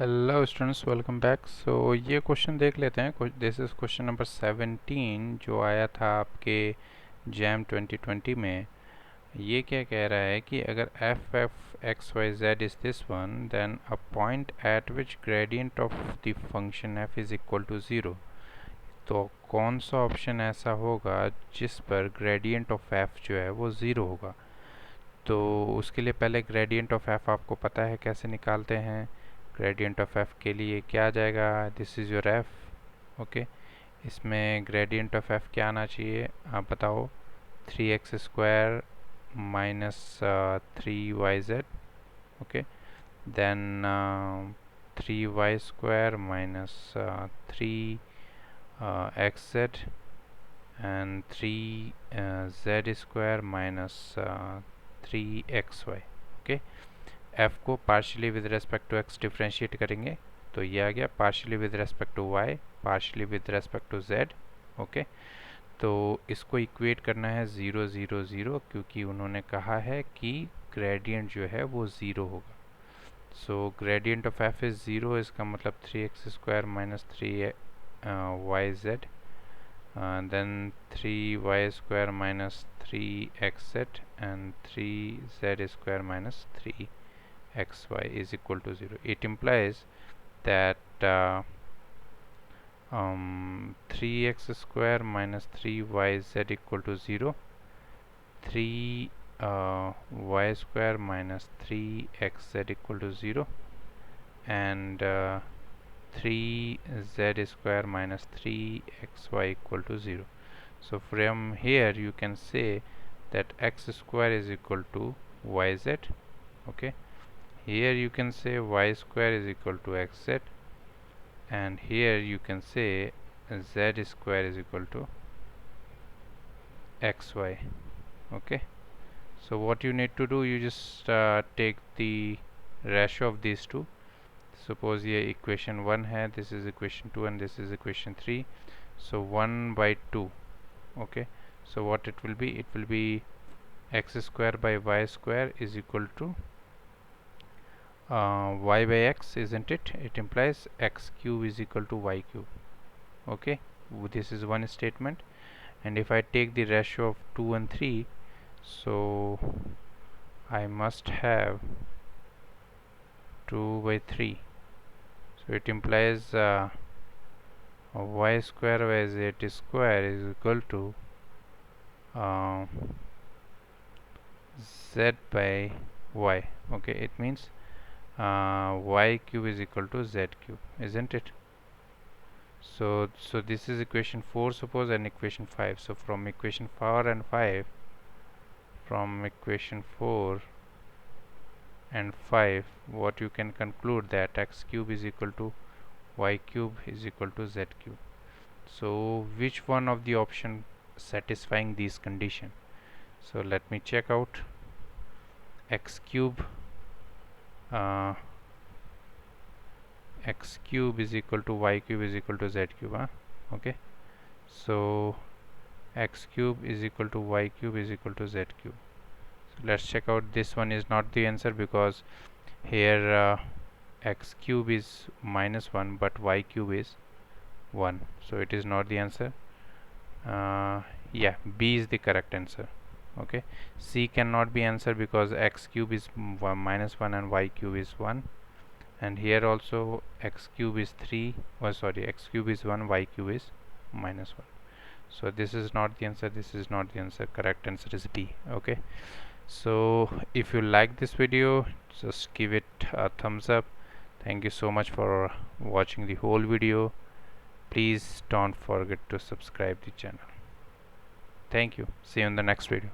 Hello students, welcome back. So ये question देख लेते हैं। दिस इज़ क्वेश्चन नंबर 17 जो आया था आपके जैम 2020 में। ये क्या कह रहा है कि अगर if f x y z is this one, then a point at which gradient of the function f is equal to zero. तो कौन सा ऑप्शन ऐसा होगा जिस पर ग्रेडियंट ऑफ एफ जो है वो ज़ीरो होगा। तो उसके लिए पहले ग्रेडियंट ऑफ एफ आपको पता है कैसे निकालते हैं। ग्रेडियंट ऑफ एफ के लिए क्या आ जाएगा, this is your f. Okay, इसमें ग्रेडियंट ऑफ एफ क्या आना चाहिए आप बताओ। 3x² minus 3yz। Okay, then 3y² minus 3xz and 3z² minus 3xy। Okay, f को partially with respect to x differentiate करेंगे तो ये आ गया partially with respect to y, partially with respect to z। Okay, तो इसको equate करना है 0 0 0, क्योंकि उन्होंने कहा है कि ग्रेडियंट जो है वो ज़ीरो होगा। So gradient of f is zero, इसका मतलब 3x² minus 3yz, then 3y² minus 3xz and 3z² minus 3xy is equal to 0. It implies that 3x² minus 3yz equal to 0, 3y² minus 3xz equal to 0, and 3z² minus 3xy equal to 0. So from here you can say that x² is equal to yz. Okay, here you can say y² is equal to xz, and here you can say z² is equal to xy. Okay, so what you need to do, you just take the ratio of these two. Suppose ये equation 1 है, this is equation 2 and this is equation 3, so 1 by 2. Okay, so what it will be, x² by y² is equal to y by x, isn't it? It implies x cube is equal to y cube. Okay, this is one statement. And if I take the ratio of 2 and 3, so I must have 2 by 3. So it implies y² by z² is equal to z by y. Okay, it means y cube is equal to z cube, isn't it? So this is equation 4, suppose, and equation 5. So from equation 4 and 5, what you can conclude that x cube is equal to y cube is equal to z cube. So which one of the option satisfying these condition? So let me check out. X cube is equal to y cube is equal to z cube. Okay, so x cube is equal to y cube is equal to z cube. So let's check out. This one is not the answer because here x cube is minus 1 but y cube is 1, so it is not the answer. Yeah, B is the correct answer. Okay, C cannot be answer because x cube is minus 1 and y cube is 1, and here also x cube is 3, x cube is 1, y cube is minus 1. So this is not the answer, this is not the answer. Correct answer is B. Okay, so if you like this video, just give it a thumbs up. Thank you so much for watching the whole video. Please don't forget to subscribe the channel. Thank you. See you in the next video.